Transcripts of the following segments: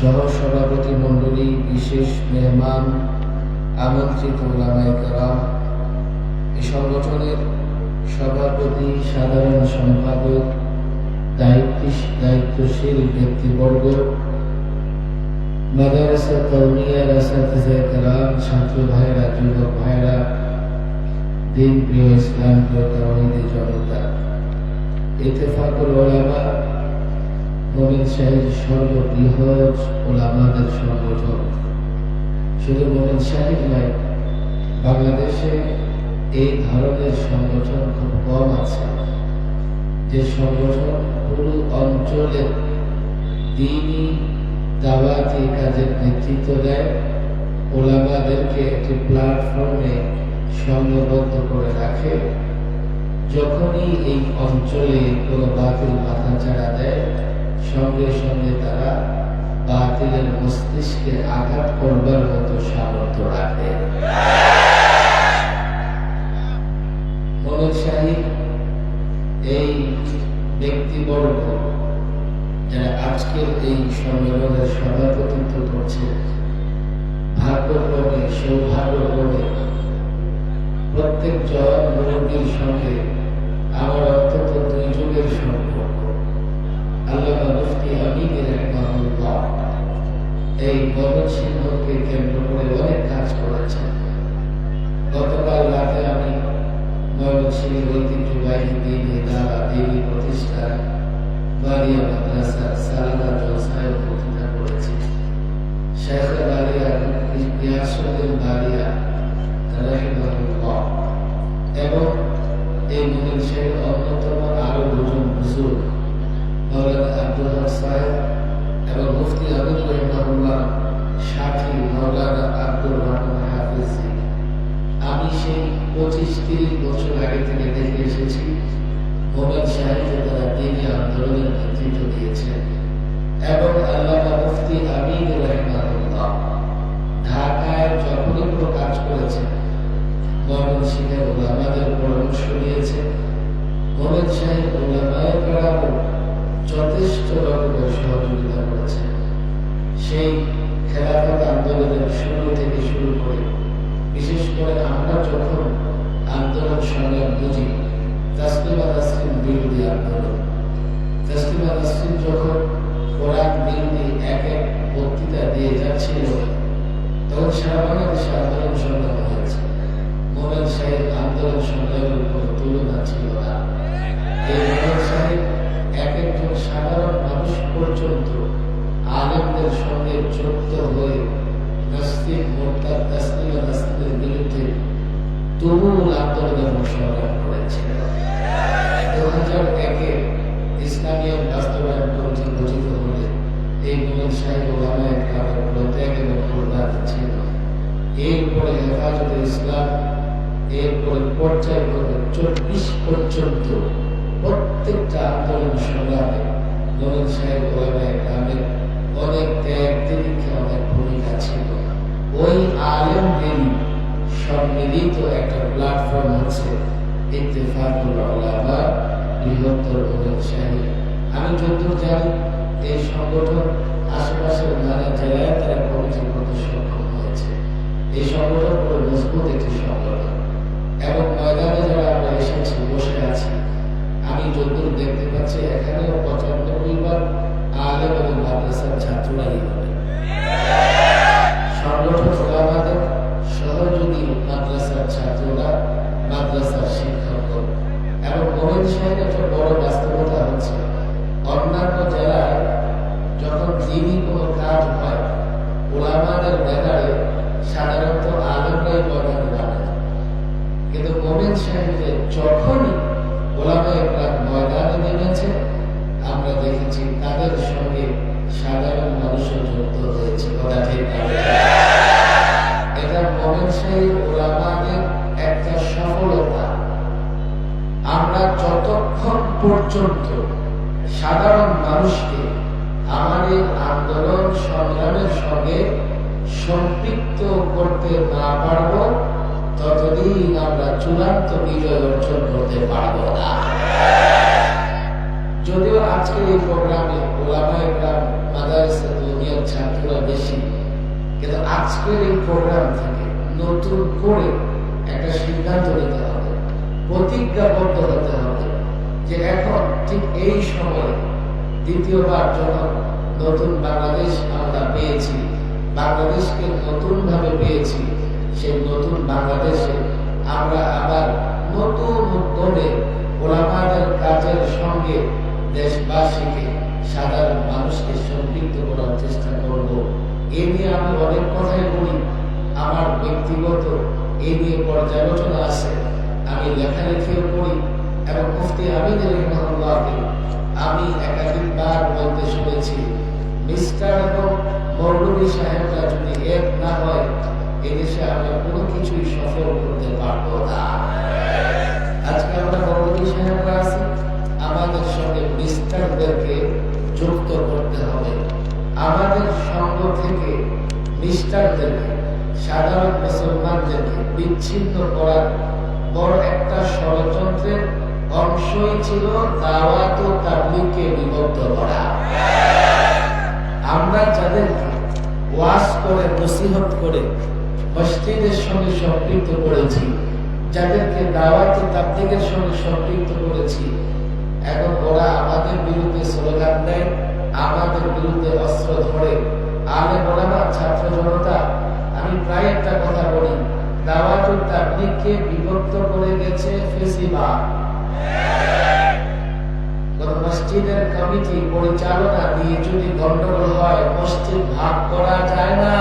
সহ-সভাপতি মণ্ডলী, বিশেষ মেহমান, আমন্ত্রিত উলামায়ে কেরাম, এই সংগঠনের সভাপতি, সাধারণ সম্পাদক, দায়িত্বশীল ব্যক্তিবর্গ, মাদ্রাসা কওমিয়ার আসাতিজায়ে কেরাম, ছাত্র ভাইরা, যুবক ভাইরা, দিন প্রিয় ইসলাম প্রিয় তাওহীদি জনতা, ইত্তেফাকুল উলামা মোমিন শাহীদ সর্ববৃহৎ উলামাদের সংগঠন। শুধু মোমিন শাহীদ নয়, বাংলাদেশে এই ধরনের সংগঠন খুব কম আছে, যে সংগঠন পুরো অঞ্চলে দ্বীনি দাওয়াতি কাজের নেতৃত্ব দেয়, উলামাদেরকে একটি প্ল্যাটফর্মে সংঘবদ্ধ করে রাখে। যখনই এই অঞ্চলে কোনো বাতিল মাথাচাড়া দেয়, সঙ্গে সঙ্গে তারা বাতিলের মস্তিষ্কে আঘাত করবার মতো সামর্থ্য রাখে। মোমিন শাহীদ এই ব্যক্তিবর্গ যারা আজকের এই সম্মেলনের সভাপতিত্ব করছে, ভাগ্যক্রমে সৌভাগ্যক্রমে প্রত্যেকজন মুরব্বীর সঙ্গে আমার অন্তত 2 যুগের সম্পর্ক। আল্লামা মুফতি আমিন রাহিমাহুল্লাহ এই ময়মনসিংহকে কেন্দ্র করে অনেক কাজ করেছেন। গতকাল রাতে আমি ময়মনসিংহের ঐতিহ্যবাহী দ্বীনি দাওয়া দ্বীনি প্রতিষ্ঠান বারিয়া মাদ্রাসার সালানা জলসায় বক্তৃতা করেছি। শেখ বারিয়া গিয়াসউদ্দিন বারিয়া রাহিমাহুল্লাহ এবং এই মোমিন শাহীদ অন্যতম আরো 2 জন হুজুর মাওলানা আব্দুল হক সাহেব এবং মুফতি আমিন রাহিমাহুল্লাহ সাথী মাওলানা আব্দুর রহমান হাফিজি। আমি সেই 25-30 বছর আগে থেকে দেখে এসেছি মোমিন শাহীদকে তারা দ্বীনি আন্দোলনের নেতৃত্ব দিয়েছেন এবং আল্লামা মুফতি আমিন রাহিমাহুল্লাহ ঢাকায় যখনই কোনো কাজ করেছেন, ময়মনসিংহের উলামাদের পরামর্শ নিয়েছে। মোমিন শাহীদ উলামায়ে কেরাম যথেষ্ট রকমের সহযোগিতা করেছে। সেই খেলাফত আন্দোলনের শুরু থেকে শুরু করে, বিশেষ করে আমরা যখন আন্দোলন সংগ্রাম বুঝি, তাসলিমা নাসরিন বিরোধী আন্দোলন, তাসলিমা নাসরিন যখন কোরআন বিরোধী এক বক্তৃতা দিয়ে যাচ্ছিল, তখন সারা বাংলাদেশে আন্দোলন সংগ্রাম হয়েছে। মোমিন শাহীদ আন্দোলন সংগ্রামের কোনো তুলনা ছিল না। এই মোমিন শাহীদ একজন সাধারণ মানুষ পর্যন্ত আলেমদের সঙ্গে যুক্ত হয়ে নাস্তিক মোরতাদ তাসলিমা নাসরিনের বিরুদ্ধে তুমুল আন্দোলনের সংগ্রাম করেছিল। 2001-এ ইসলামিয়া বাস্তবায়ন কমিটি গঠিত হলে এই মোমিন শাহীদ উলামায়ে কেরামের প্রত্যেক এবং প্রধান ছিল। এরপরে হেফাজতে ইসলাম, এরপরে পর্যায়ক্রমে 24 পর্যন্ত প্রত্যেকটা আন্দোলন সংগ্রামে মোমিন শাহীদ উলামায়ে কেরামের অনেক ত্যাগ তিতিক্ষা, অনেক ভূমিকা ছিল। ওই আলেমদেরই সম্মিলিত একটা প্ল্যাটফর্ম হচ্ছে ইত্তেফাকুল উলামা, বৃহত্তর মোমিন শাহীদ। আমি যতদূর জানি এই সংগঠন আশেপাশের নানা জেলায় তারা কমিটি করতে সক্ষম হয়েছে। এই সংগঠন পুরো মজবুত একটি সংগঠন এবং ময়দানে যারা আমরা এসেছি, বসে আছি, আমি যতদূর দেখতে পাচ্ছি এখানেও 95 আলেম এবং মাদ্রাসার ছাত্ররাই হবে। সংগঠন উলামাদের সহযোগী মাদ্রাসার ছাত্ররা, মাদ্রাসার শিক্ষকগণ এবং মোমিন শাহীদ একটা বড় বাস্তবতা হচ্ছে, অন্যান্য জেলায় যখন দ্বীনি কোনো কাজ হয়, উলামাদের ব্যাপারে সাধারণত আলেমরাই ময়দানে নামে, কিন্তু মোমিন শাহীদে যখনই উলামায়ে কেরাম ময়দানে নেমেছে, আমরা দেখেছি তাদের সঙ্গে সাধারণ মানুষও যুক্ত হয়েছে। কথা ঠিক না? এটা মোমিন শাহীদ উলামাদের একটা সফলতা। আমরা যতক্ষণ পর্যন্ত সাধারণ মানুষকে আমাদের আন্দোলন সংগ্রামের সঙ্গে সম্পৃক্ত করতে না পারব, ততদিন আমরা চূড়ান্ত বিজয় অর্জন করতে পারব না। যদিও আজকের এই প্রোগ্রামে ওলামায়ে কেরাম মাদারিসে দুনিয়া স্কুলের ছাত্ররা বেশি, কিন্তু আজকের এই প্রোগ্রাম থেকে নতুন করে একটা সিদ্ধান্ত নিতে হবে, প্রতিজ্ঞাবদ্ধ হতে হবে যে এখন ঠিক এই সময়ে দ্বিতীয়বার যখন নতুন বাংলাদেশ আমরা পেয়েছি, বাংলাদেশকে নতুন ভাবে পেয়েছি, সেই নতুন বাংলাদেশে আমরা আবার নতুন উদ্যমে ওলামাদের কাজের সঙ্গে দেশবাসীকে, সাধারণ মানুষকে সম্পৃক্ত করার চেষ্টা করব। এ নিয়ে আমি অনেক কথাই বলি, আমার ব্যক্তিগত এ নিয়ে পর্যালোচনা আছে, আমি লেখালেখিও করি এবং মুফতি আমিন রাহিমাহুল্লাহকে আমি একাধিকবার বলতে শুনেছি, মিস্টার এবং মৌলভী সাহেবরা যদি এক না হয় এদেশে আমরা কোনো কিছুই সফল করতে পারবো না। আজকে আমরা মৌলভী সাহেবরা আছি, আমাদের সঙ্গে মিস্টারদেরকে যুক্ত করতে হবে। আমাদের সঙ্গ থেকে মিস্টারদেরকে, সাধারণ মুসলমানদেরকে বিচ্ছিন্ন করার বড় একটা ষড়যন্ত্রের অংশই ছিল দাওয়াত ও তাবলীগকে বিভক্ত করা। আমরা যাদেরকে ওয়াজ করে, নসিহত করে মসজিদের সঙ্গে সম্পৃক্ত করেছি, যাদেরকে দাওয়াত ও তাবলীগের সঙ্গে সম্পৃক্ত করেছি, এখন ওরা আমাদের বিরুদ্ধে স্লোগান দেয়, আমাদের বিরুদ্ধে অস্ত্র ধরে। আলেম ওলামা, ছাত্র জনতা, আমি প্রায় একটা কথা বলি, দাওয়াত ও তাবলীগকে বিভক্ত করে গেছে ফেসিবাদ। কোন মসজিদের কমিটি পরিচালনা নিয়ে যদি গন্ডগোল হয়, মসজিদ ভাগ করা যায় না।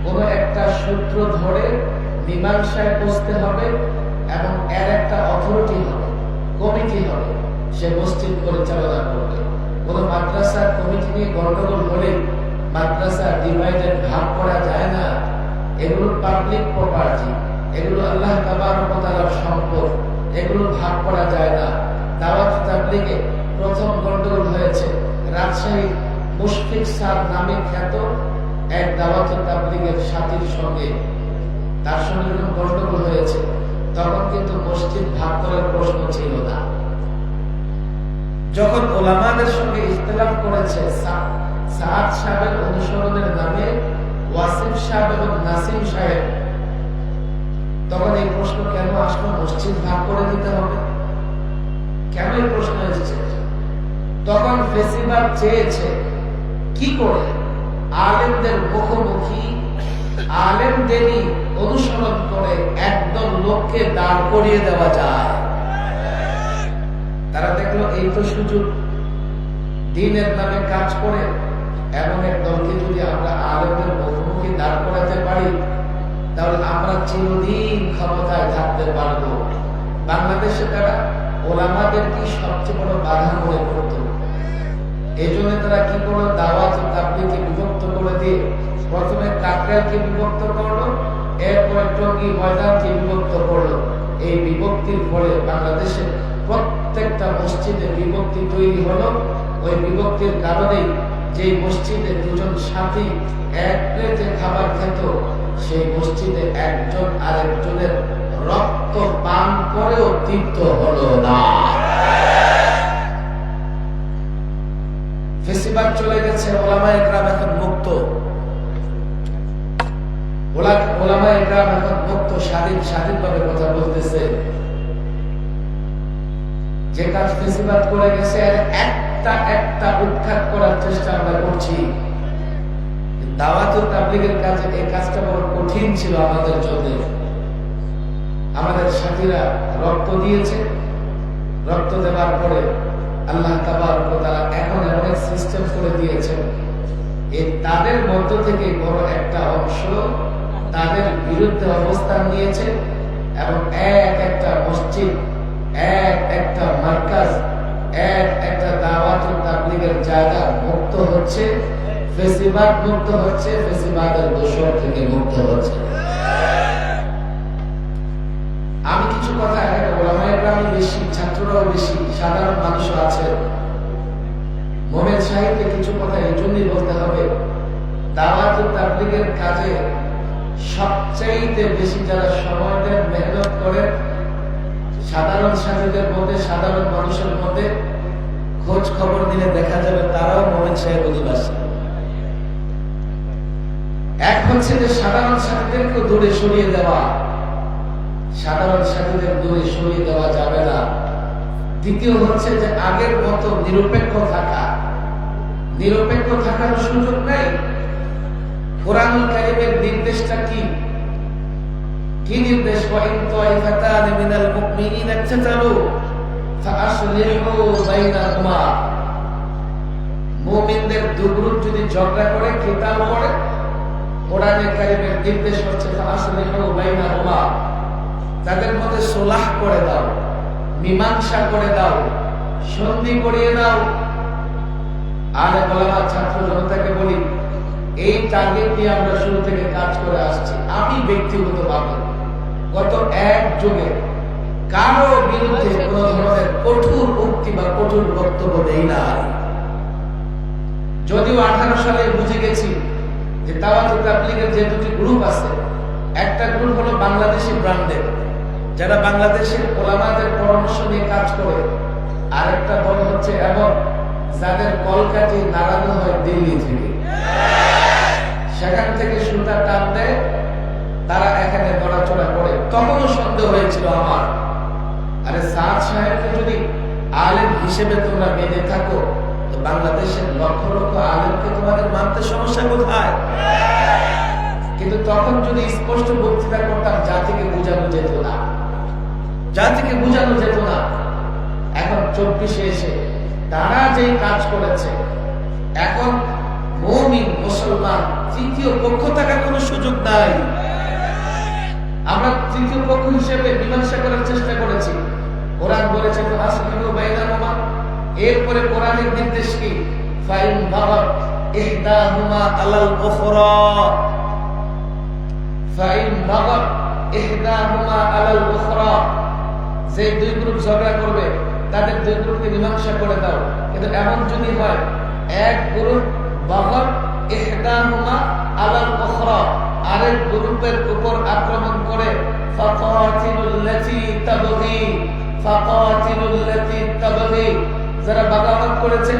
কোন একটা সূত্র ধরে মীমাংসায় বসতে হবে এবং এর একটা অথরিটি হবে, কমিটি হবে, সে মসজিদ পরিচালনা করবে। কোন মাদ্রাসার কমিটি নিয়ে গন্ডগোল হলে মাদ্রাসা ডিভাইডেড, ভাগ করা যায় না। এগুলো পাবলিক প্রপার্টি, এগুলো আল্লাহ তাবারক ওয়া তাআলার সম্পদ, এগুলো ভাগ করা যায় না। দাওয়াত তাবলীগে প্রথম গন্ডগোল হয়েছে রাজশাহী মুশফিক স্যার নামে খ্যাত এক দাওয়াত তাবলীগের সাথীর সঙ্গে, তার সঙ্গে যখন গন্ডগোল হয়েছে তখন কিন্তু মসজিদ ভাগ করার প্রশ্ন ছিল না। যখন ওলামাদের সঙ্গে ইখতিলাফ করেছে সাদ সাহেবের অনুসরণের নামে ওয়াসিম সাহেব এবং নাসিম সাহেব, তখন এই প্রশ্ন কেন আসলো, মসজিদ ভাগ করে দিতে হবে কেন, এই প্রশ্ন এসেছে। তখন ফেসিবাদ চেয়েছে কি করে আলেমদের মুখোমুখি, আলেমদেরই অনুসরণ করে একদম লোককে দাঁড় করিয়ে দেওয়া যায়। তারা দেখলো এই তো সুযোগ, দ্বীনের নামে কাজ করে এমন এক দলকে যদি আমরা আলেমদের মুখোমুখি দাঁড় করাতে পারি, তাহলে আমরা চিরদিন ক্ষমতায় থাকতে পারবো। বাংলাদেশে তারা ওলামাদেরকে সবচেয়ে বড় বাধা মনে করত। এই জন্য তারা কি করলো, দাওয়াত ও তাবলীগকে বিভক্ত করে দিয়ে প্রথমে কাকরাইলকে বিভক্ত করলো, এরপর টঙ্গী ময়দানকে বিভক্ত করলো। এই বিভক্তির ফলে বাংলাদেশে প্রত্যেকটা মসজিদে বিভক্তি তৈরি হলো। ওই বিভক্তির কারণেই যে মসজিদে দুজন সাথী এক প্লেটে খাবার খেত, সেই মসজিদে একজন আরেকজনের রক্ত পান করেও তৃপ্ত হলো না। ফেসিবাদ চলে গেছে, ওলামায়ে কেরাম এখন মুক্ত, ওলামায়ে কেরাম এখন মুক্ত, স্বাধীনভাবে কথা বলতেছে। যে কাজ ফেসিবাদ করে গেছে একটা একটা উৎখাত করার চেষ্টা আমরা করছি। দাওয়াত ও তাবলীগের কাজে এই কাজটা বড় কঠিন ছিল আমাদের জন্য। আমাদের সাথীরা রক্ত দিয়েছে, রক্ত দেওয়ার পরে আল্লাহ তাবারক ওয়া তাআলা এখন এমন এক সিস্টেম করে দিয়েছেন, এই তাদের মধ্য থেকে বড় একটা অংশ তাদের বিরুদ্ধে অবস্থান নিয়েছে এবং এক একটা মসজিদ, এক একটা মার্কাজ, এক একটা দাওয়াত ও তাবলীগের জায়গা মুক্ত হচ্ছে, ফেসিবাদ মুক্ত হচ্ছে, ফেসিবাদের দোষর থেকে মুক্ত হচ্ছে। আমি কিছু কথা, ওলামায়ে কেরাম বেশি, ছাত্ররাও বেশি, সাধারণ মানুষও আছে। মোমেন সাহেবকে কিছু কথা এই জন্যই বলতে হবে, দাওয়াত ও তাবলীগের কাজে সবচাইতে বেশি যারা সময় দেন, মেহনত করেন, সাধারণ সাথীদের মধ্যে, সাধারণ মানুষের মধ্যে খোঁজ খবর দিলে দেখা যাবে তারাও মোমেন সাহেব অধিবাসী। হচ্ছে যে সাধারণ সাথীদেরকে দূরে সরিয়ে দেওয়া, সাধারণ সাথীদের দূরে সরিয়ে দেওয়া যাবে না। দ্বিতীয় হচ্ছে যে আগের মতো নিরপেক্ষ থাকা, নিরপেক্ষ থাকার সুযোগ নেই। কোরআনুল কারীমের নির্দেশটা কি? কি নির্দেশ? ওয়াইন তাইফাতান মিনাল মুমিনিনা ইকতাতালু ফাআসলিহু বাইনাহুমা। মুমিনদের দুই গ্রুপ যদি ঝগড়া করে, কিতাল করে, কোরআনুল কারীমের নির্দেশ হচ্ছে ফাআসলিহু বাইনাহুমা, তাদের মধ্যে সুলহ করে দাও, মীমাংসা করে দাও, সন্ধি করিয়ে দাও। আলে ওলামা ছাত্র জনতাকে বলি, এই টার্গেট নিয়ে আমরা শুরু থেকে কাজ করে আসছি। আমি ব্যক্তিগতভাবে গত এক যুগে কারো বিরুদ্ধে কোন ধরনের কঠোর উক্তি বা কঠোর বক্তব্য দেই নাই। যদিও 18 সালে বুঝে গেছি যে দাওয়াতুল তাবলীগের যে দুটি গ্রুপ আছে, একটা গ্রুপ হলো বাংলাদেশি ব্র্যান্ডের, যারা বাংলাদেশের ওলামাদের পরামর্শ নিয়ে কাজ করে, আরেকটা দল হচ্ছে এমন যাদের কলকাঠি নাড়ানো হয় দিল্লি থেকে, সেখান থেকে সুতা টান দেয়, তারা এখানে নড়াচড়া করে। তখনও সন্দেহ হয়েছিল আমার, আরে সাদ সাহেবকে যদি আলেম হিসেবে তোমরা মেনে থাকো, তো বাংলাদেশের লক্ষ লক্ষ আলেমকে তোমাদের মানতে সমস্যা কোথায়? কিন্তু তখন যদি স্পষ্ট বক্তৃতা করতাম, জাতিকে বোঝানো যেত না, জাতিকে বোঝানো যেত না। এখন 24-এ এসে তারা যেই কাজ করেছে, এখন মুমিন মুসলমান তৃতীয় পক্ষ থাকার কোনো সুযোগ নাই। আমরা তৃতীয় পক্ষ হিসেবে মীমাংসা করার চেষ্টা করেছি। কোরআন বলেছে তো আসলিহু বাইনাহুমা, এরপরে কোরআনের নির্দেশ কি? ফাইন বাগাত ইহদাহুমা আলাল উখরা, ফাইন বাগাত ইহদাহুমা আলাল উখরা, যে দুই গ্রুপ ঝগড়া করবে তাদের দুই গ্রুপকে মীমাংসা করে দাও। কিন্তু এমন যদি হয় এক গ্রুপ বাগাত ইহদাহুমা আলাল উখরা, আরেক গ্রুপের উপর আক্রমণ করে, ফাকাতিলুল্লাতী তাবগী, ফাকাতিলুল্লাতী তাবগী, যারা বাগাওয়াত করেছে,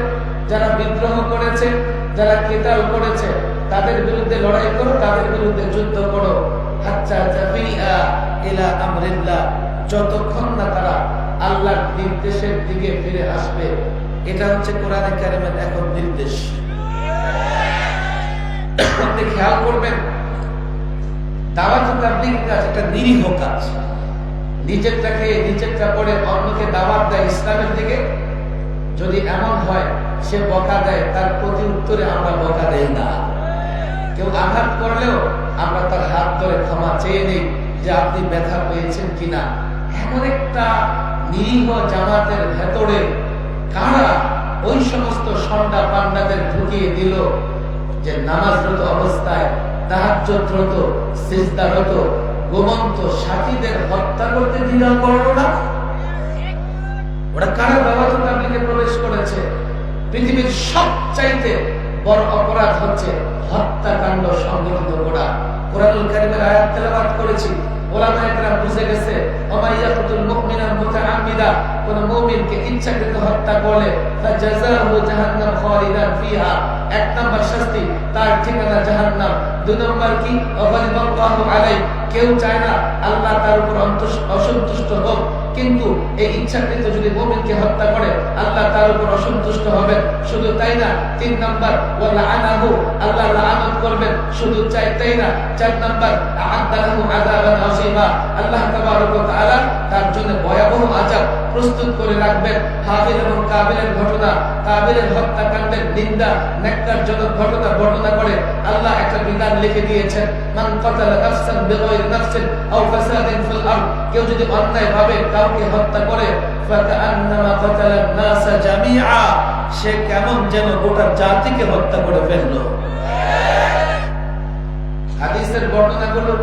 যারা বিদ্রোহ করেছে, যারা কিতাল করেছে, তাদের বিরুদ্ধে লড়াই করো, তাদের বিরুদ্ধে যুদ্ধ করো, হাত্তা তাফিআ ইলা আমরিল্লাহ, যতক্ষণ না তারা আল্লাহর নির্দেশের দিকে ফিরে আসবে। এটা হচ্ছে কোরআনে কারিমের এখন নির্দেশ। আপনি খেয়াল করবেন, দাওয়াতুল তাবলীগ কাজ একটা নিরীহ কাজ। নিজেরটাকে নিজেরটা পড়ে অন্যকে দাওয়াত দেয় ইসলামের দিকে। যদি এমন হয় সে বকা দেয়, তার প্রতি উত্তরে আমরা বকা দেই না। কেউ আঘাত করলেও আমরা তার হাত ধরে ক্ষমা চেয়ে নিই যে আপনি ব্যথা পেয়েছেন কিনা। এমন একটা নিরীহ জামাতের ভেতরে কারা ওই সমস্ত সন্ডা পান্ডাদের ঢুকিয়ে দিল যে নামাজরত অবস্থায়, তাহাজ্জুদরত, সিজদারত গোমন্ত সাথীদের হত্যা করতে দ্বিধা করলো না? ওরা কারা দাওয়াতুল তাবলীগে প্রবেশ করেছে? পৃথিবীর সবচাইতে বড় অপরাধ হচ্ছে হত্যাকাণ্ড সংগঠিত করা। কোরআনুল কারীমের আয়াত তেলাওয়াত করেছি, ওলামায়ে কেরাম বুঝে গেছে, ওমাইয়াকুতুল মুমিনান মুতাআম্মিদা, কোন মুমিনকে ইচ্ছাকৃত হত্যা করলে ফাজাযাহু জাহান্নাম খালিদান ফিহা, এক নাম্বার শাস্তি তার ঠিকানা জাহান্নাম। দুই নাম্বার কি? ওয়াগাদিবাল্লাহু আলাইহি, কেউ চায় না আল্লাহ তার উপর অসন্তুষ্ট হোক, কিন্তু এই ইচ্ছাকৃত যদি মুমিনকে হত্যা করে আল্লাহ তার উপর অসন্তুষ্ট হবেন। শুধু তাই না, 3 নাম্বার ওয়ালাআনাহু, আল্লাহ লাআনত করবেন। শুধু তাই না, 4 নাম্বার আ'আদ্দা লাহু আযাবান আযীমা, আল্লাহ তাবারক ওয়া তাআলা তার জন্য ভয়াবহ আযাব প্রস্তুত করে রাখবেন। হাবিল এবং কাবিলের ঘটনা, কাবিলের হত্যাকাণ্ডের নিন্দা, নেককারজনক ঘটনা বর্ণনা করে আল্লাহ একটা বিধান লিখে দিয়েছেন, মান কাতালা নাফসান বিগাইরি নাফসিন আও ফাসাদিন ফিল আরদ, কেউ যদি অন্যায়ভাবে কাউকে হত্যা করে, ফাকান্নামা কাতালান নাসা জামিআ, সে কেমন যেন গোটা জাতিকে হত্যা করে ফেললো। হাদিসের বর্ণনাগুলো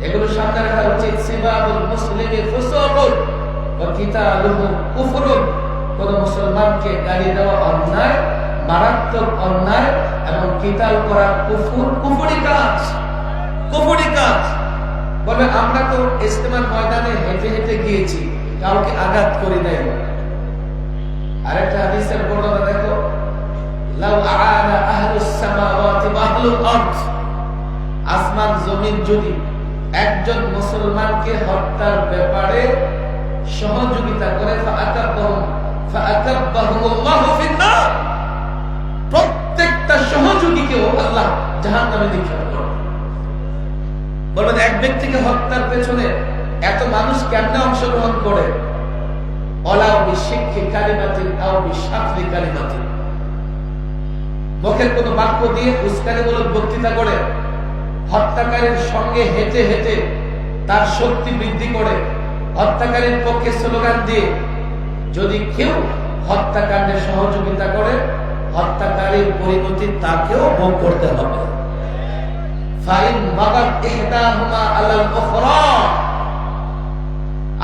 এগুলো সামনে রাখা উচিত। সিবাবুল মুসলিমি ফুসুকুন ওয়া কিতালুহু কুফরুন, কোন মুসলমানকে গালি দেওয়া অন্যায়, মারাত্মক অন্যায়, এবং কিতাল করা কুফর, কুফরি কাজ, কুফরি কাজ। বলে আমরা তো ইজতিমার ময়দানে হেঁটে হেঁটে গিয়েছি, কাউকে আঘাত করি নাই। আরেকটা হাদিসের বর্ণনা দেখো, লাউ আ'আনা আহলুস সামাওয়াতি ওয়া আহলুল আরদ, আসমান জমিন যদি একজন মুসলমানকে হত্যার ব্যাপারে সহযোগিতা করে প্রত্যেকটা সহযোগীকেও আল্লাহ জাহান্নামে নিক্ষেপ করবেন। বলবেন এক ব্যক্তিকে হত্যার পেছনে এত মানুষ কেমনে অংশগ্রহণ করে? মুখের কোন বাক্য দিয়ে উস্কানিমূলক বক্তৃতা করে, হত্যাকারীর সঙ্গে হেঁটে হেঁটে তার শক্তি বৃদ্ধি করে, হত্যাকারীর পক্ষে স্লোগান দিয়ে যদি কেউ হত্যাকাণ্ডে সহযোগিতা করে, হত্যাকারীর পরিণতি তাকেও ভোগ করতে হবে।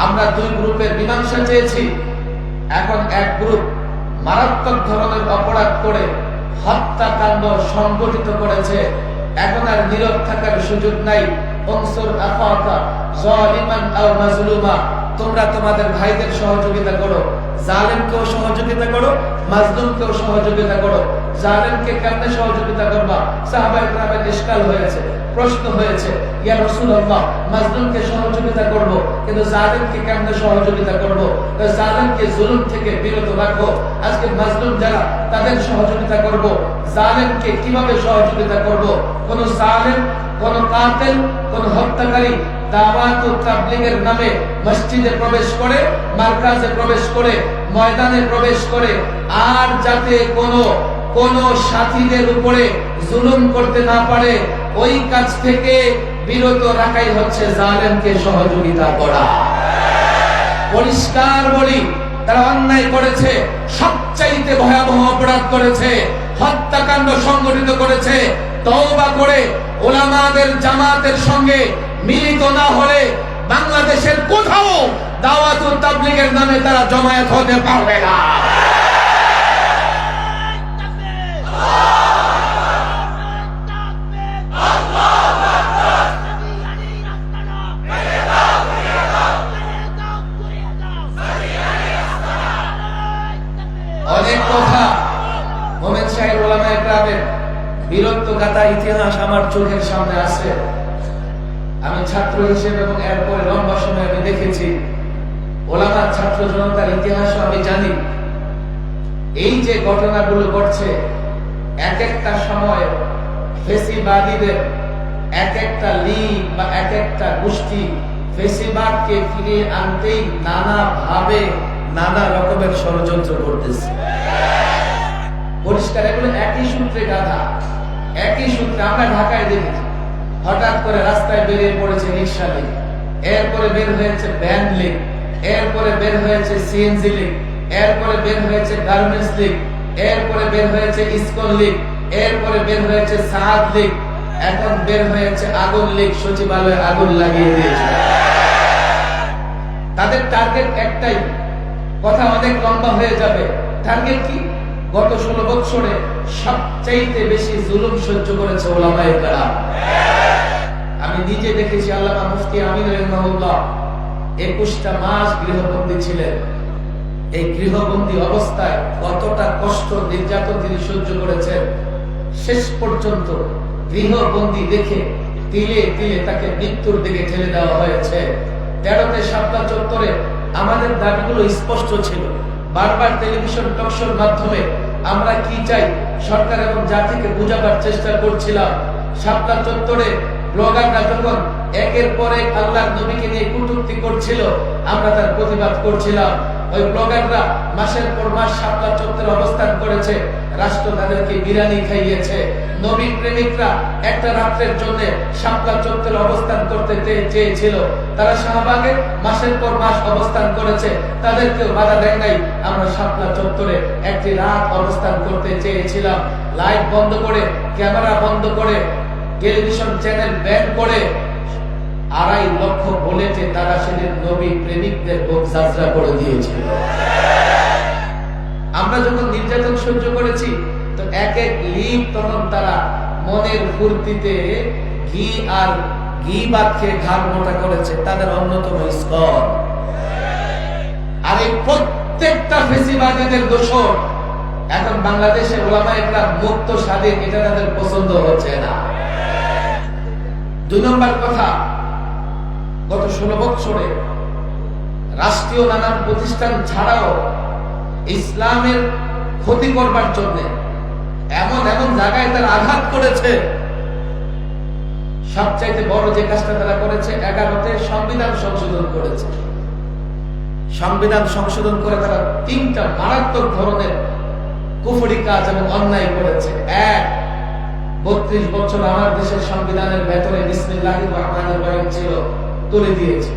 আমরা দুই গ্রুপের মীমাংসা চেয়েছি। এখন এক গ্রুপ মারাত্মক ধরনের অপরাধ করে হত্যাকাণ্ড সংগঠিত করেছে। এখন আর নীরব থাকার সুযোগ নাই। তোমরা তোমাদের ভাইদের সহযোগিতা করো, জালেমকেও সহযোগিতা করো, মাজলুমকেও সহযোগিতা করো। জালেমকে কেমনে সহযোগিতা করবা? সাহাবায়ে কেরামের ইশকাল হয়েছে, প্রশ্ন হয়েছে, ইয়া রাসূলুল্লাহ, মাজলুমকে সহযোগিতা করব, কিন্তু জালেমকে কেমনে সহযোগিতা করব? জালেমকে জুলুম থেকে বিরত রাখো। আজকে মাজলুম যারা, তাদের সহযোগিতা করব। জালেমকে কিভাবে সহযোগিতা করব? কোন জালেম, কোন কাতিল, কোন হত্যাকারী দাওয়াত ও তাবলীগের নামে মসজিদে প্রবেশ করে, মারকাজে প্রবেশ করে, ময়দানে প্রবেশ করে, আর যাতে কোন সাথীদের উপরে জুলুম করতে না পারে, ওই কাজ থেকে বিরত রাখাই হচ্ছে জালেমকে সহযোগিতা করা। পরিষ্কার বলি, তারা অন্যায় করেছে, সবচাইতে ভয়াবহ অপরাধ করেছে, হত্যাকাণ্ড সংগঠিত করেছে। তওবা করে উলামাদের জামাতের সঙ্গে মিলিত না হলে বাংলাদেশের কোথাও দাওয়াত ও তাবলীগের নামে তারা জমায়েত হতে পারবে না। অনেক কথা মোমেন শাহের ওলামায়ে কেরামের বীরত্ব গাথা ইতিহাস আমার চোখের সামনে আছে। আমি ছাত্র হিসেবে এবং এরপরে লম্বা সময় আমি দেখেছি। ওলামা ছাত্র জনতার ইতিহাসও আমি জানি। এই যে ঘটনাগুলো ঘটছে, এক একটা সময় ফেসিবাদীদের এক একটা লীগ বা এক একটা গোষ্ঠী ফেসিবাদকে ফিরিয়ে আনতেই নানা ভাবে নানা রকমের ষড়যন্ত্র করতেছে। পরিষ্কার, এগুলো একই সূত্রে গাধা, একই সূত্রে। আমরা ঢাকায় দেখেছি, হঠাৎ করে রাস্তায় বেরিয়ে পড়েছে রিক্সা লীগ, এরপরে বের হয়েছে ভ্যান লীগ, এরপরে বের হয়েছে সিএনজি লীগ, এরপরে বের হয়েছে গার্মেন্টস লীগ, এরপরে বের হয়েছে ইসকন লীগ, এরপরে বের হয়েছে সাহাদ লীগ, এখন বের হয়েছে আগুন লীগ। সচিবালয়ে আগুন লাগিয়ে দিয়েছে। তাদের টার্গেট একটাই, কথা অনেক লম্বা হয়ে যাবে। টার্গেট কি? গত 16 বছরে সবচাইতে বেশি জুলুম সহ্য করেছে ওলামায়ে কেরাম। আমি নিজে দেখেছি। আল্লামা মুফতি আমিন রাহিমাহুল্লাহ 21টা মাস গৃহবন্দী ছিলেন। এই গৃহবন্দী অবস্থায় কতটা কষ্ট নির্যাতন তিনি সহ্য করেছেন। শেষ পর্যন্ত গৃহবন্দী দেখে তিলে তিলে তাকে মৃত্যুর দিকে ঠেলে দেওয়া হয়েছে। 13তে শাপলা চত্বরে আমাদের দাবিগুলো স্পষ্ট ছিল। বারবার টেলিভিশন টকশোর মাধ্যমে আমরা কি চাই সরকার এবং জাতিকে বোঝাবার চেষ্টা করছিলাম। শাপলা চত্বরে ব্লগাররা যখন একের পর এক আল্লাহর নবীকে নিয়ে কটূক্তি করছিল, আমরা তার প্রতিবাদ করছিলাম। ওই ব্লগাররা মাসের পর মাস শাপলা চত্বরে অবস্থান করেছে, রাষ্ট্র তাদেরকে বিরিয়ানি খাইয়েছে। নবীর প্রেমিকরা একটা রাত্রের জন্য শাপলা চত্বরে অবস্থান করতে চেয়েছিল, তারা শাহবাগে মাসের পর মাস অবস্থান করেছে, তাদেরকেও বাধা দেয় নাই। আমরা শাপলা চত্বরে একটি রাত অবস্থান করতে চেয়েছিলাম। লাইট বন্ধ করে, ক্যামেরা বন্ধ করে, টেলিভিশন চ্যানেল ব্যান করে 2.5 লক্ষ বুলেটে তারা সেদিন নবী প্রেমিকদের বুক যাত্রা করে দিয়েছিল। আমরা যখন নির্যাতন সহ্য করেছি, তো এক এক লীগ তখন তারা মনের ফুর্তিতে ঘি বাক্যে ঘাড় মোটা করেছে, তাদের অন্যতম স্কর। আর এই প্রত্যেকটা ফেসিবাদীদের দোষর এখন বাংলাদেশে ওলামায়ে কেরাম মুক্ত স্বাধীন, এটা তাদের পছন্দ হচ্ছে না। দুই নম্বর কথা, গত 16 বছরে রাষ্ট্রীয় নানান প্রতিষ্ঠান ছাড়াও ইসলামের ক্ষতি করবার জন্য এমন এমন জায়গায় তারা আঘাত করেছে। সবচাইতে বড় যে কাজটা তারা করেছে, 11তে সংবিধান সংশোধন করেছে। সংবিধান সংশোধন করে তারা 3টা মারাত্মক ধরনের কুফরি কাজ এবং অন্যায় করেছে। 1, 32 বছর আমার দেশের সংবিধানের ভেতরে বিসমিল্লাহির রহমানির রহিম ছিল, তুলে দিয়েছে।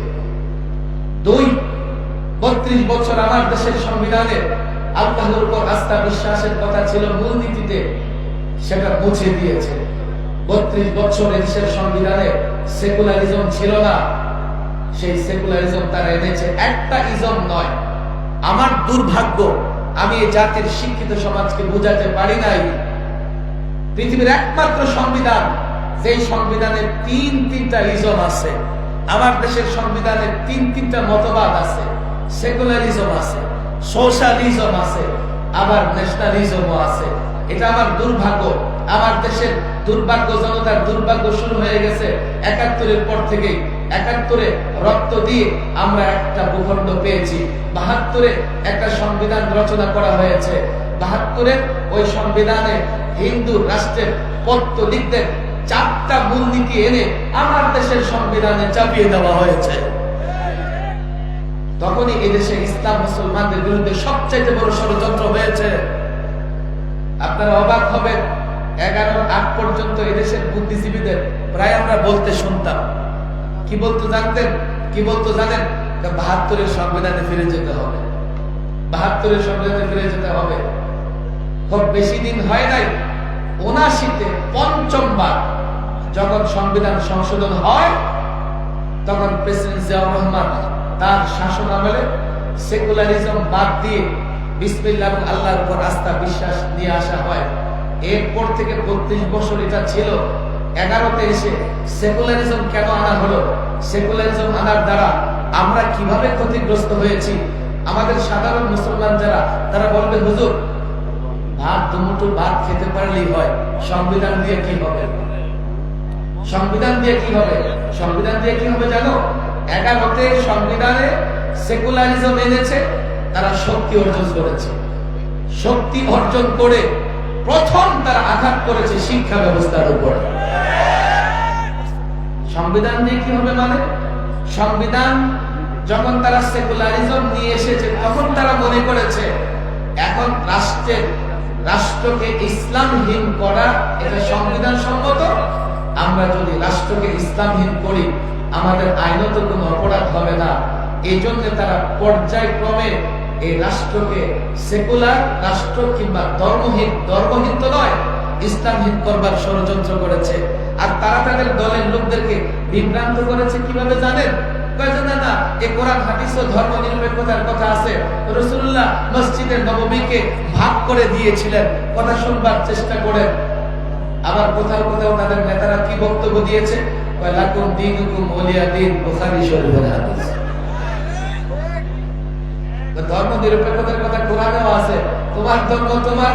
2, 32 বছর আমার দেশের সংবিধানে আল্লাহর উপর আস্থা বিশ্বাসের কথা ছিল মূলনীতিতে, সেটা মুছে দিয়েছে। 32 বছর দেশের সংবিধানে সেকুলারিজম ছিল না, সেই সেকুলারিজম তারা এনেছে। একটা ইজম নয়। আমার দুর্ভাগ্য, আমি এই জাতির শিক্ষিত সমাজকে বুঝাতে পারি নাই পৃথিবীর একমাত্র সংবিধান যেই সংবিধানে 3টা ইজম আছে। আমার দেশের সংবিধানে 3টা মতবাদ আছে। সেকুলারিজম আছে, সোশ্যালিজম আছে, আবার ন্যাশনালিজমও আছে। এটা আমার দুর্ভাগ্য। আমার দেশের দুর্ভাগ্য, জনতার দুর্ভাগ্য শুরু হয়ে গেছে 71-এর পর থেকেই। 71-এ রক্ত দিয়ে আমরা একটা ভূখণ্ড পেয়েছি। 72-এ একটা সংবিধান রচনা করা হয়েছে। 72-এর ওই সংবিধানে হিন্দু রাষ্ট্রের পত্তলিকদের 4টা মূলনীতি এনে আমার দেশের সংবিধানে চাপিয়ে দেওয়া হয়েছে। তখনই এদেশে ইসলাম মুসলমানদের বিরুদ্ধে সবচাইতে বড় ষড়যন্ত্র হয়েছে। আপনারা অবাক হবেন, 11-র আগ পর্যন্ত এদেশের বুদ্ধিজীবীদের প্রায় আমরা বলতে শুনতাম, কি বলতো জানতেন? কি বলতো জানেন? 72-এর সংবিধানে ফিরে যেতে হবে, 72-এর সংবিধানে ফিরে যেতে হবে। খুব বেশি দিন হয় নাই, 79-তে 5বার যখন সংবিধান সংশোধন হয়, তখন প্রেসিডেন্ট জিয়াউর রহমান তার শাসন আমলে সেকুলারিজম বাদ দিয়ে বিসমিল্লাহ এবং আল্লাহর উপর আস্থা বিশ্বাস নিয়ে আসা হয়। এরপর থেকে 32 বছর এটা ছিল। 11তে এসে সেকুলারিজম কেন আনা হলো? সেকুলারিজম আনার দ্বারা আমরা কিভাবে ক্ষতিগ্রস্ত হয়েছি? আমাদের সাধারণ মুসলমান যারা, তারা বলবে, হুজুর ভাত দুমুঠো ভাত খেতে পারলেই হয়, সংবিধান দিয়ে কি হবে? সংবিধান দিয়ে কি হবে? সংবিধান দিয়ে কি হবে জানো? 11তে সংবিধানে সেকুলারিজম এনেছে, তারা শক্তি অর্জন করেছে। শক্তি অর্জন করে প্রথম তারা আঘাত করেছে শিক্ষা ব্যবস্থার উপর। সংবিধান দিয়ে কি হবে মানে? সংবিধান যখন তারা সেকুলারিজম নিয়ে এসেছে, তখন তারা মনে করেছে এখন রাষ্ট্রকে ইসলামহীন করা এটা সংবিধান সম্মত। আমরা যদি রাষ্ট্রকে ইসলামহীন করি, আমাদের আইনত কোনো অপরাধ হবে না। এই জন্য তারা পর্যায়ক্রমে এই রাষ্ট্রকে সেকুলার রাষ্ট্র কিংবা ধর্মহীন তো নয়, ইসলামহীন করবার ষড়যন্ত্র করেছে। আর তারা তাদের দলের লোকদেরকে বিভ্রান্ত করেছে কিভাবে জানেন? না, এই কোরআন হাদিস ও ধর্ম নিরপেক্ষতার কথা আছে। রাসূলুল্লাহ মসজিদে নববীকে ভাগ করে দিয়েছিলেন, কথা শুনবার চেষ্টা করেন। আবার কোথাও কোথাও তাদের নেতারা কি বক্তব্য দিয়েছে? লাকুম দীনুকুম ওয়ালিয়া দীন, বুখারী শরীফের হাদিস। ধর্ম নিরপেক্ষতার কথা কোরআনেও আছে, তোমার ধর্ম তোমার,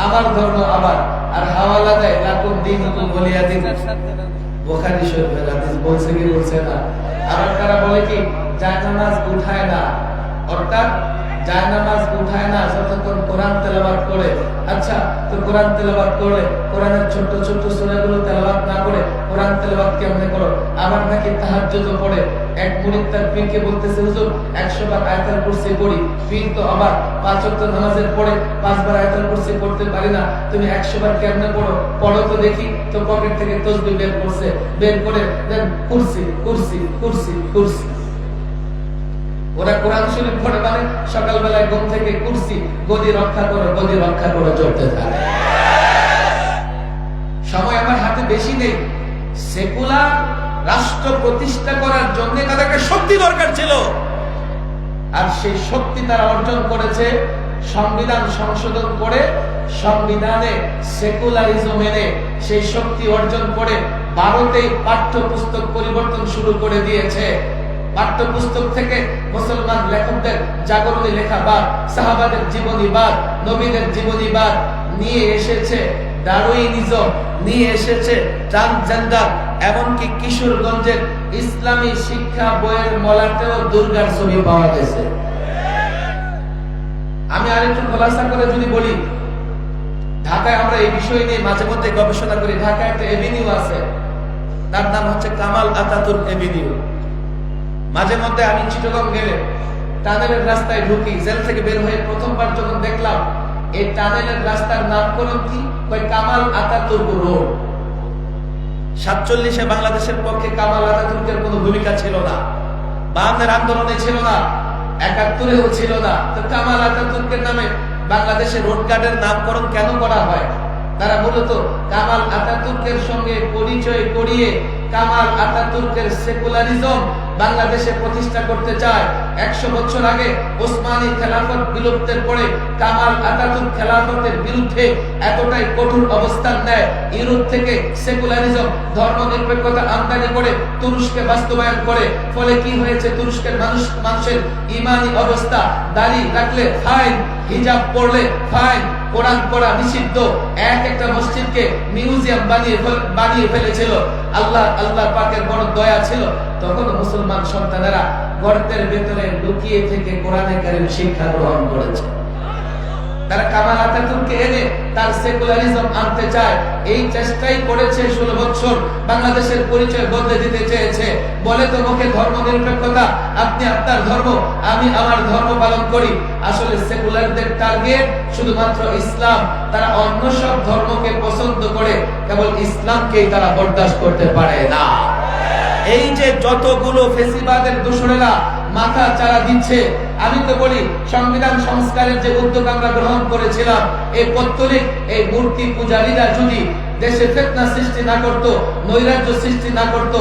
আমার ধর্ম আমার। আর হাওয়ালা দেয় লাকুম দীনুকুম ওয়ালিয়া দীন, বুখারী শরীফের হাদিস। বলছে কি বলছে না? আর তারা বলে কি জায়নামাজ উঠায় না, অর্থাৎ জায়নামাজ উঠায় না যতক্ষণ কোরআন তেলাওয়াত করে। আচ্ছা, তো কোরআন তেলাওয়াত করে কোরআনের ছোট ছোট সূরাগুলো তেলাওয়াত না করে কোরআন তেলাওয়াত কেমনে করো? আবার নাকি তাহাজ্জুদ পড়ে। এক মুরিদ তার পীরকে বলতেছে, হুজুর 100 বার আয়াতুল কুরসি পড়ি। পীর তো আবার 5 ওয়াক্ত নামাজের পরে 5 বার আয়াতুল কুরসি পড়তে পারি না, তুমি 100 বার কেমনে পড়ো? পড়ো তো দেখি। তো পকেট থেকে তাসবিহ বের করছে, বের করে দেন কুরসি কুরসি কুরসি কুরসি। ওরা কোরআন শরীফ পড়ে মানে সকালবেলায় ঘুম থেকে কুরসি, গদি রক্ষা করো, গদি রক্ষা করো চলতে থাকে। সময় আমার হাতে বেশি নেই। সেকুলার রাষ্ট্র প্রতিষ্ঠা করার জন্য তাদেরকে শক্তি দরকার ছিল, আর সেই শক্তি তারা অর্জন করেছে সংবিধান সংশোধন করে। সংবিধানে সেকুলারিজম এনে সেই শক্তি অর্জন করে ভারতেই পাঠ্যপুস্তক পরিবর্তন শুরু করে দিয়েছে। পাঠ্যপুস্তক থেকে মুসলমান লেখকদের জাগরণী লেখাবাদ, সাহাবাদের জীবনীবাদ, নবীদের জীবনীবাদ নিয়ে এসেছে, ডারউইনিজম নিয়ে এসেছে, ট্রান্সজেন্ডার এমনকি কিশোরগঞ্জের ইসলামী শিক্ষা বইয়ের মলাটেও দুর্গার ছবি পাওয়া গেছে। আমি আরেকটু খোলাসা করে যদি বলি, ঢাকায় আমরা এই বিষয় নিয়ে মাঝে মধ্যে গবেষণা করি। ঢাকায় একটা এভিনিউ আছে, তার নাম হচ্ছে কামাল আতাতুর্ক এভিনিউ। মাঝে মধ্যে আমি চিটাগং গেলে টানেলের রাস্তায় ঢুকি, জেল থেকে বের হয়ে প্রথমবার যখন দেখলাম এই টানেলের রাস্তার নামকরণ কি, কামাল আতাতুর্ক রোড। 47-এ বাংলাদেশের পক্ষে কামাল আতাতুর্কের কোনো ভূমিকা ছিল না, 52-এর আন্দোলনে ছিল না, 71-এও ছিল না। তো কামাল আতাতুর্কের নামে বাংলাদেশের রোড গার্ডের নামকরণ কেন করা হয়? তারা মূলত কামাল আতাতুর্কের সঙ্গে পরিচয় করিয়ে কামাল আতাতুর্কের সেকুলারিজম বাংলাদেশে প্রতিষ্ঠা করতে চায়। 100 বছর আগে ওসমানী খেলাফত বিলুপ্তের পরে কামাল আতাতুর্ক খেলাফতের বিরুদ্ধে এতটাই কঠোর অবস্থান নেয়, ইউরোপ থেকে সেকুলারিজম ধর্মনিরপেক্ষতা আমদানি করে তুরস্কে বাস্তবায়ন করে। ফলে কি হয়েছে, তুরস্কের মানুষের ইমানি অবস্থা, দাড়ি রাখলে ফাইন, হিজাব পরলে ফাইন, কোরআন পড়া নিষিদ্ধ। একটা মসজিদকে মিউজিয়াম বানিয়ে ফেলেছিল। আল্লাহ পাকের বড় দয়া ছিল, তখন মুসলমান সন্তানেরা গর্তের ভেতরে লুকিয়ে থেকে কোরআনে কারীম শিক্ষা গ্রহণ করেছে। তারা কামাল আতাতুর্ককে এনে তার সেকুলারিজম আনতে চায়। এই চেষ্টাই করেছে 16 বছর, বাংলাদেশের পরিচয় বদলে দিতে চেয়েছে। বলে তো মুখে ধর্মনিরপেক্ষতা, আপনি আপনার ধর্ম, আমি আমার ধর্ম পালন করি। আসলে সেকুলারদের টার্গেট শুধুমাত্র ইসলাম। তারা অন্য সব ধর্মকে পছন্দ করে, কেবল ইসলামকেই তারা বরদাস্ত করতে পারে না। এই যে যতগুলো ফেসিবাদের দোসরেরা মাথা চারা দিচ্ছে, আমি তো বলি সংবিধান সংস্কারের যে উদ্যোগ আমরা গ্রহণ করেছিলাম, এই পত্তলিক এই মূর্তি পূজারীরা যদি দেশে ফিতনা সৃষ্টি না করত, নৈরাজ্য সৃষ্টি না করত,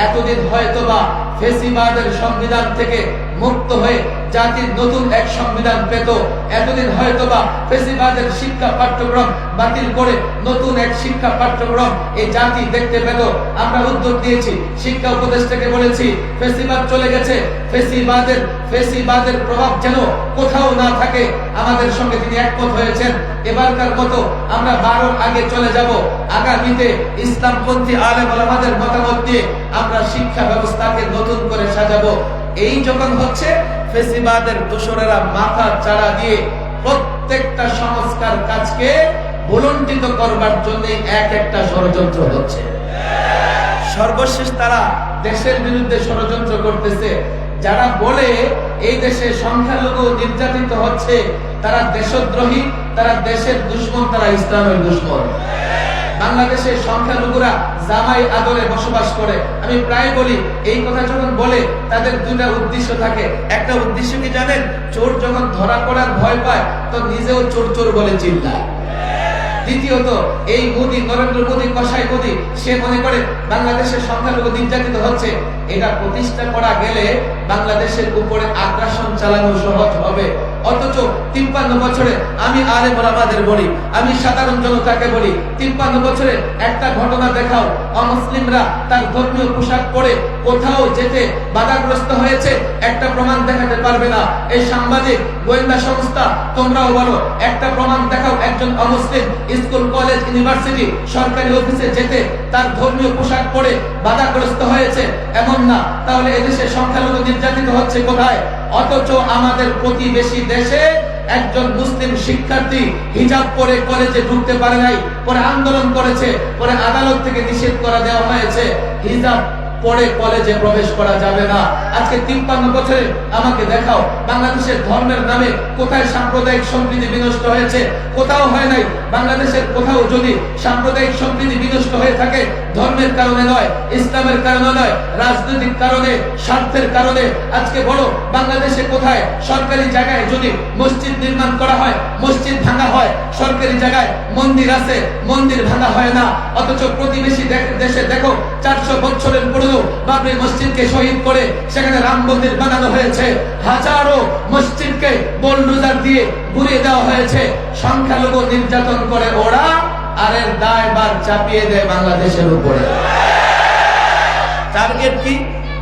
এতদিন হয়তোবা ফেসিবাদের সংবিধান থেকে মুক্ত হয়ে জাতির নতুন এক সংবিধান পেত। এতদিন হয়তোবা ফেসিবাদের শিক্ষা পাঠ্যক্রম বাতিল করে নতুন এক শিক্ষা পাঠ্যক্রম এই জাতি দেখতে পেত। আমরা উদ্যোগ দিয়েছি, শিক্ষা উপদেষ্টাকে বলেছি, ফেসিবাদ চলে গেছে, ফেসিবাদের প্রভাব যেন কোথাও না থাকে। আমাদের সঙ্গে তিনি একমত হয়েছেন। এবারকার মতো আমরা 12 আগে চলে যাব। আগামীতে ইসলামপন্থী আলেম ওলামাদের মতামত দিয়ে আমরা শিক্ষা ব্যবস্থাকে নতুন করে সাজাবো। এই যখন হচ্ছে, ফেসিবাদের দোসরেরা মাথা চাড়া দিয়ে প্রত্যেকটা সংস্কার কাজকে ভুলণ্ঠিত করবার জন্য একটা ষড়যন্ত্র হচ্ছে। সর্বশেষ তারা দেশের বিরুদ্ধে ষড়যন্ত্র করতেছে। যারা বলে এই দেশে সংখ্যালঘু নির্যাতিত হচ্ছে, তারা দেশদ্রোহী, তারা দেশের দুশ্মন, তারা ইসলামের দুশ্মন। বাংলাদেশের সংখ্যালঘুরা জামাই আদরে বসবাস করে। আমি প্রায় বলি, এই কথা যখন বলে তাদের দুটা উদ্দেশ্য থাকে। একটা উদ্দেশ্য কি জানেন? চোর যখন ধরা পড়ার ভয় পায় তো নিজেও চোর চোর বলে চিল্লায়। দ্বিতীয়ত, এই মোদী, নরেন্দ্র মোদী, কসাই মোদী, সে মনে করে বাংলাদেশের সংখ্যালঘু নির্যাতিত হচ্ছে। এটা প্রতিষ্ঠা করা গেলে বাংলাদেশের উপরে আগ্রাসন চালানো সহজ হবে। অথচ 53 বছরে আমি আলেম ওলামাদের বলি, আমি সাধারণ জনতাকে বলি, 53 বছরে একটা ঘটনা দেখাও অমুসলিমরা তার ধর্মীয় পোশাক পরে কোথাও যেতে বাধাগ্রস্ত হয়েছে, একটা প্রমাণ দেখাতে পারবে না। এই সাংবাদিক, গোয়েন্দা সংস্থা, তোমরাও বলো, একটা প্রমাণ দেখাও একজন অমুসলিম স্কুল, কলেজ, ইউনিভার্সিটি, সরকারি অফিসে যেতে তার ধর্মীয় পোশাক পরে বাধাগ্রস্ত হয়েছে। এমন না, তাহলে এদেশে সংখ্যালঘু নির্যাতিত হচ্ছে কোথায়? অথচ আমাদের প্রতিবেশী দেশে একজন মুসলিম শিক্ষার্থী হিজাব পরে কলেজে ঢুকতে পারে নাই, পরে আন্দোলন করেছে, পরে আদালত থেকে নিষেধ করে দেওয়া হয়েছে, হিজাব পরে কলেজে প্রবেশ করা যাবে না। আজকে 53 বছরে আমাকে দেখাও বাংলাদেশের ধর্মের নামে কোথায় সাম্প্রদায়িক সম্প্রীতি বিনষ্ট হয়েছে? কোথাও হয় নাই। বাংলাদেশের কোথাও যদি সাম্প্রদায়িক সম্প্রীতি বিনষ্ট হয়ে থাকে, ধর্মের কারণে নয়, ইসলামের কারণে নয়, রাজনৈতিক কারণে, স্বার্থের কারণে। আজকে বলো, বাংলাদেশে কোথায় সরকারি জায়গায় যদি মসজিদ নির্মাণ করা হয়, মসজিদ ভাঙা হয়? সরকারি জায়গায় মন্দির আছে, মন্দির ভাঙা হয় না। অথচ প্রতিবেশী দেশে দেখো, 400 বছরের পুরনো বাবরি মসজিদকে শহীদ করে সেখানে রাম মন্দির বানানো হয়েছে। হাজারো মসজিদকে বুলডোজার দিয়ে ঘুরিয়ে দেওয়া হয়েছে। সংখ্যালঘু নির্যাতন করে ওরা, আর এর দায়ভার চাপিয়ে দেয় বাংলাদেশের উপরে। টার্গেট কি?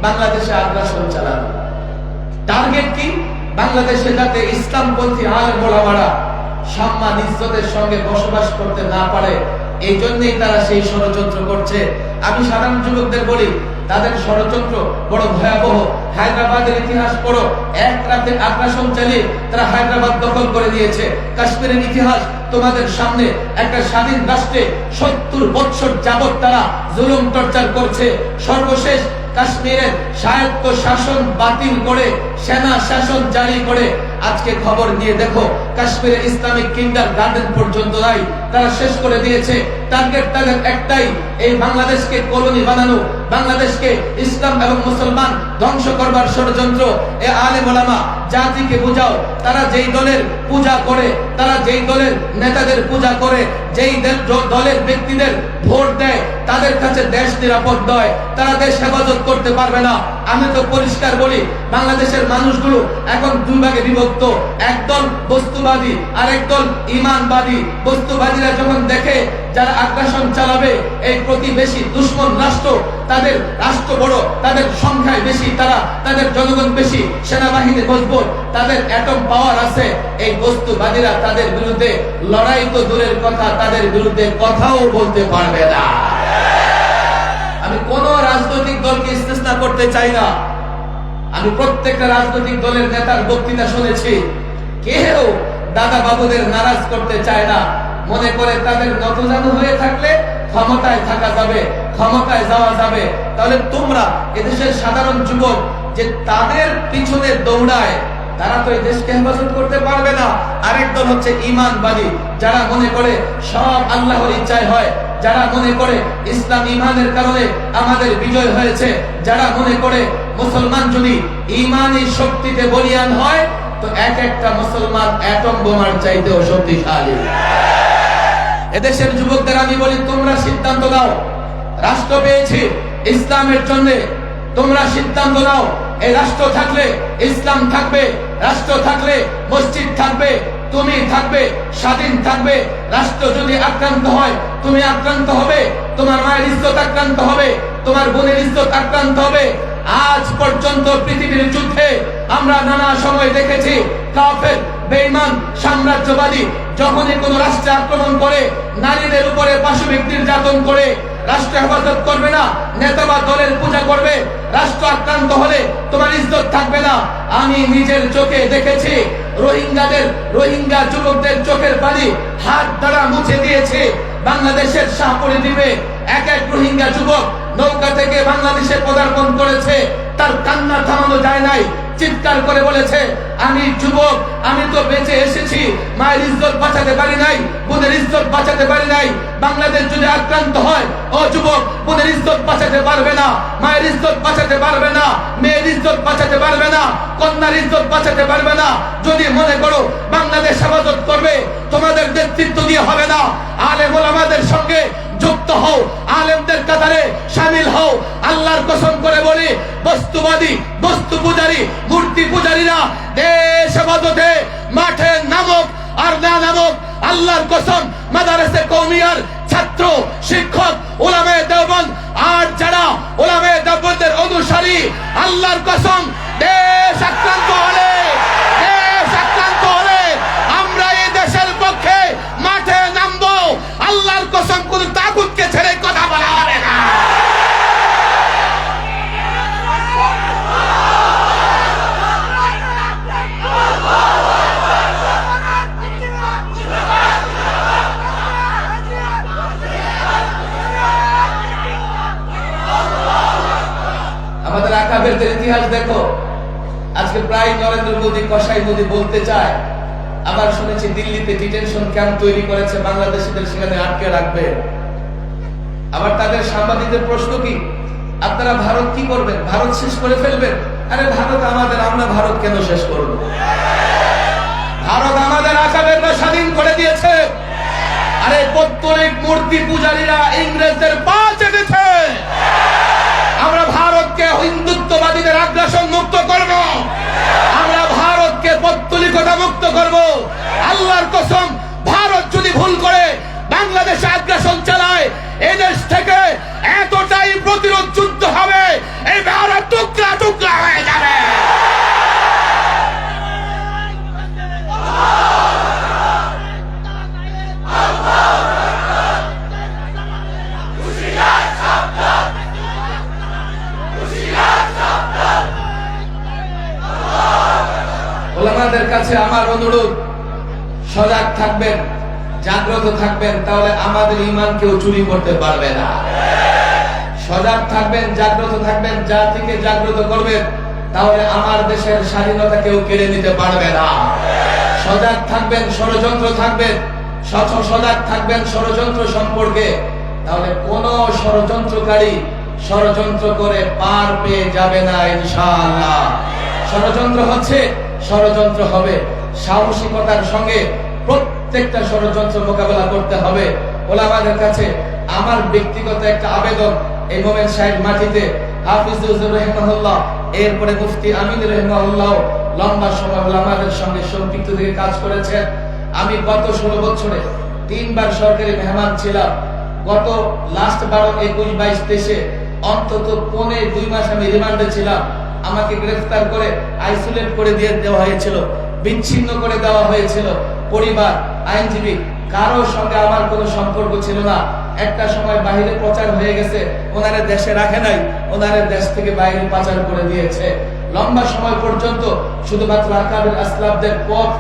বাংলাদেশে আগ্রাসন চালানো। টার্গেট কি? বাংলাদেশে যাতে ইসলামপন্থী আলেম ওলামারা সম্মান ইজ্জতের সঙ্গে বসবাস করতে না পারে, এই জন্যই তারা সেই ষড়যন্ত্র করছে। আমি সাধারণ যুবকদের বলি, তাদের ষড়যন্ত্র বড় ভয়াবহ। হায়দ্রাবাদের ইতিহাস পড়ো, এক রাতে আগ্রাসন চালিয়ে তারা হায়দ্রাবাদ দখল করে নিয়েছে। কাশ্মীরের ইতিহাস তোমাদের সামনে, একটা স্বাধীন রাষ্ট্রে 70 বছর যাবত তারা জুলুম টর্চার করছে। সর্বশেষ কাশ্মীরের স্বায়ত্ত শাসন বাতিল করে সেনা শাসন জারি করে আজকে খবর নিয়ে দেখো কাশ্মীরে ইসলামিক কিন্ডার গার্ডেন পর্যন্ত নাই, তারা শেষ করে দিয়েছে। টার্গেট তাদের একটাই, এই বাংলাদেশকে কলোনি বানানো, বাংলাদেশকে ইসলাম এবং মুসলমান ধ্বংস করবার ষড়যন্ত্র। এ আলেম ওলামা জাতিকে বুঝাও, তারা যেই দলের পূজা করে, তারা যেই দলের নেতাদের পূজা করে, যেই দলের ব্যক্তিদের ভোট দেয়, তাদের কাছে দেশ নিরাপদ নয়, তারা দেশ হেফাজত করতে পারবে না। আমি তো পরিষ্কার বলি, বাংলাদেশের মানুষগুলো এখন দুই ভাগে বিভক্ত, একদল বস্তুবাদী আর একদল ঈমানবাদী। বস্তুবাদীরা যখন দেখে যারা আগ্রাসন চালাবে, এই প্রতিবেশী দুশ্মন রাষ্ট্র, তাদের রাষ্ট্র বড়, তাদের সংখ্যায় বেশি, তাদের জনগণ বেশি, সেনাবাহিনী মজবুত, তাদের অ্যাটম পাওয়ার আছে, এই বস্তুবাদীরা তাদের বিরুদ্ধে লড়াই তো দূরের কথা, তাদের বিরুদ্ধে কথাও বলতে পারবে না। আমি কোন রাজনৈতিক দলকে ইস্তেসনা করতে চাই না। আমি প্রত্যেকটা রাজনৈতিক দলের নেতার বক্তৃতা শুনেছি, কেউ দাদা বাবুদের নারাজ করতে চায় না। মনে করে তাদের নতজানু হয়ে থাকলে ক্ষমতায় থাকা যাবে, ক্ষমতায় যাওয়া যাবে। তাহলে তোমরা এদেশের সাধারণ যুবক যে তাদের পিছনে দৌড়ায়, তারা তো এই দেশকে হেফাজত করতে পারবে না। আরেক দল হচ্ছে ঈমানবাদী, যারা মনে করে সব আল্লাহর ইচ্ছায় হয়, যারা মনে করে ইসলাম ঈমানের কারণে আমাদের বিজয় হয়েছে, যারা মনে করে মুসলমান যদি ঈমানী শক্তিতে বলিয়ান হয় তো এক একটা মুসলমান অ্যাটম বোমার চাইতেও শক্তিশালী। এদেশের যুবকদের আমি বলি, তোমরা সিদ্ধান্ত নাও। রাষ্ট্র পেয়েছি ইসলামের জন্য, তোমরা সিদ্ধান্ত নাও। এই রাষ্ট্র থাকলে ইসলাম থাকবে, রাষ্ট্র থাকলে মসজিদ থাকবে, তুমি থাকবে, স্বাধীন থাকবে। রাষ্ট্র যদি আক্রান্ত হয় তুমি আক্রান্ত হবে, তোমার মায়ের ইজ্জত আক্রান্ত হবে, তোমার বোনের ইজ্জত আক্রান্ত হবে। আজ পর্যন্ত পৃথিবীর যুদ্ধে আমরা নানা সময় দেখেছি কাফের বেঈমান সাম্রাজ্যবাদী যখনই কোন রাষ্ট্রে আক্রমণ করে, নারীদের উপরে পাশবিক নির্যাতন করে, রাষ্ট্র হেফাজত করবে না, নেতা বা দলের পূজা করবে, রাষ্ট্র আক্রান্ত হলে তোমার ইজ্জত থাকবে না। আমি নিজের চোখে দেখেছি রোহিঙ্গা যুবকদের চোখের পানি হাত দ্বারা মুছে দিয়েছে। বাংলাদেশের শাহপুরী দ্বীপে এক রোহিঙ্গা যুবক নৌকা থেকে বাংলাদেশে পদার্পণ করেছে, তার কান্না থামানো যায় নাই, চিৎকার করে বলেছে, আমি যুবক, আমি তো বেঁচে এসেছি, মায়ের ইজ্জত বাঁচাতে পারি নাই, বোনের ইজ্জত বাঁচাতে পারি নাই। বাংলাদেশ যদি আক্রান্ত হয়, ও যুবক, বোনের ইজ্জত বাঁচাতে পারবে না, মায়ের ইজ্জত বাঁচাতে পারবে না, মেয়ের ইজ্জত বাঁচাতে পারবে না, কন্যার ইজ্জত বাঁচাতে পারবে না। যদি মনে করো বাংলাদেশ হেফাজত করবে, তোমাদের নেতৃত্ব দিয়ে হবে না। আলেম ওলামাদের সঙ্গে যুক্ত হও, আলেমদের কাতারে শামিল হও। আল্লাহর কসম করে বলি, বস্তুবাদী, বস্তু পূজারী, মূর্তি পূজারীরা দেশ হেফাজতে মাঠে নামক আর না নামক, আল্লাহর কসম মাদ্রাসা কওমিয়ার ছাত্র, শিক্ষক, উলামায়ে দেওবন্দ আর যারা উলামায়ে দেওবন্দের অনুসারী, আল্লাহর কসম দেশ আক্রান্ত হলে আমরা এই দেশের পক্ষে মাঠে নামবো। আল্লাহর কসম কোন তাগুতকে ছেড়ে কথা বলা হবে না। আমাদের আকাবেরদের ইতিহাস দেখো। আজকে প্রায় নরেন্দ্র মোদী কসাই মোদী বলতে চায়, আবার শুনেছি দিল্লিতে ডিটেনশন ক্যাম্প তৈরি করেছে, বাংলাদেশিদের সেখানে আটকে রাখবে। আবার তাদের সাংবাদিকদের প্রশ্ন কি, আপনারা ভারত কি করবেন? ভারত শেষ করে ফেলবেন? আরে ভারত আমাদের, আমরা ভারত কেন শেষ করব? ভারত আমাদের আকাবেররা স্বাধীন করে দিয়েছে। আরে পৌত্তলিক মূর্তি পূজারীরা ইংরেজদের পা চেটেছে। আমরা ভারতকে হিন্দুত্ববাদীদের আগ্রাসন মুক্ত করব, আমরা ভারতকে পৌত্তলিকতা মুক্ত করব। আল্লাহর কসম, ভারত যদি ভুল করে বাংলাদেশে আগ্রাসন চালায়, এদেশ থেকে এতটাই প্রতিরোধ যুদ্ধ হবে, এই ভারত টুকরা টুকরা হয়ে যাবে। কাছে আমার অনুরোধ, সজাগ থাকবেন, জাগ্রত থাকবেন, তাহলে আমাদের ঈমান কেউ চুরি করতে পারবে না। সজাগ থাকবেন, জাগ্রত থাকবেন, জাতিকে জাগ্রত করবেন, তাহলে আমার দেশের স্বাধীনতা কেউ কেড়ে নিতে পারবে না। সজাগ থাকবেন, ষড়যন্ত্র থাকবেন, সজাগ থাকবেন ষড়যন্ত্র সম্পর্কে, তাহলে কোন ষড়যন্ত্রকারী ষড়যন্ত্র করে পার পেয়ে যাবে না ইনশাআল্লাহ। ষড়যন্ত্র হচ্ছে, ষড়যন্ত্র হবে, সাহসিকতার সঙ্গে প্রত্যেকটা ষড়যন্ত্র মোকাবেলা করতে হবে। ওলামাদের কাছে আমার ব্যক্তিগত একটা আবেদন, এই মোমেন সাহেব মাটিতে হাফিজ রহিমাহুল্লাহ, এরপরে মুফতি আমিন রহিমাহুল্লাহ লম্বা সময় ওলামাদের সঙ্গে সম্পৃক্ত থেকে কাজ করেছেন। আমি গত 16 বছরে 3 বার সরকারি মেহমান ছিলাম। গত লাস্ট 12, 21, 22, 23 অন্তত 2.5 মাস আমি রিমান্ডে ছিলাম। আমাকে গ্রেফতার করে আইসোলেট করে দিয়ে দেওয়া হয়েছিল, বিচ্ছিন্ন করে দেওয়া হয়েছিল। পরিবার, আইনজীবী কারোর সঙ্গে আমার কোনো সম্পর্ক ছিল না। একটা সময় বাইরে প্রচার হয়ে গেছে, ওনারে দেশে রাখে নাই, ওনারে দেশ থেকে বাইরে পাচার করে দিয়েছে। লম্বা সময় পর্যন্ত শুধুমাত্র আকাবির আসলাফদের পথ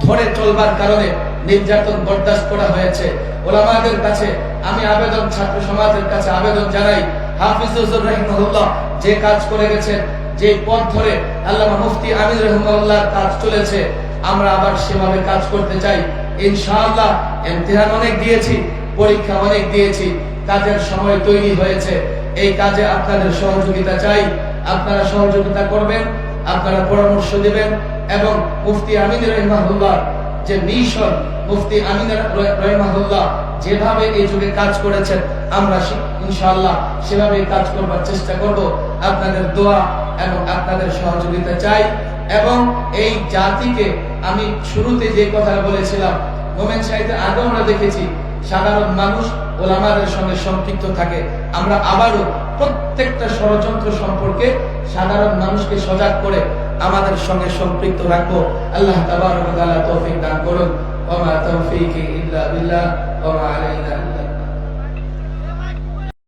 ধরে চলবার কারণে নির্যাতন বরদাস্ত করা হয়েছে। ওলামাদের কাছে আমি আবেদন, ছাত্র সমাজের কাছে আবেদন জানাই, হাফিজুর রহিমাহুল্লাহ যে কাজ করে গেছেন, যে পথ ধরে আল্লামা মুফতি আমিন রহিমাহুল্লাহর কাজ চলেছে, আমরা আবার সেভাবে কাজ করতে চাই ইনশাআল্লাহ। ইমতিহান অনেক দিয়েছি, পরীক্ষা অনেক দিয়েছি, কাজের সময় তৈরি হয়েছে। এই কাজে আপনাদের সহযোগিতা চাই। আপনারা সহযোগিতা করবেন, আপনারা পরামর্শ দিবেন, এবং মুফতি আমিন রহিমাহুল্লাহ যে মিশন, মুফতি আমিন রহিমাহুল্লাহ যেভাবে এই যুগে কাজ করেছেন, আমরা ইনশাআল্লাহ সেভাবে কাজ করবার চেষ্টা করব। আপনাদের দোয়া এবং আপনাদের সহযোগিতা চাই। এবং এই জাতিকে আমি শুরুতে যে কথা বলেছিলাম, মোমেন সাহিত্যে আগে আমরা দেখেছি সাধারণ মানুষ ওলামাদের সঙ্গে সম্পৃক্ত থাকে। আমরা আবারও প্রত্যেকটা ষড়যন্ত্র সম্পর্কে সাধারণ মানুষকে সজাগ করে আমাদের সঙ্গে সম্পৃক্ত রাখবো। আল্লাহ তাবারক ওয়া তাআলা তৌফিক দান করুন। ওয়া মা তাওফীকি ইল্লা বিল্লাহ ওয়া মা আলাইনা ইল্লা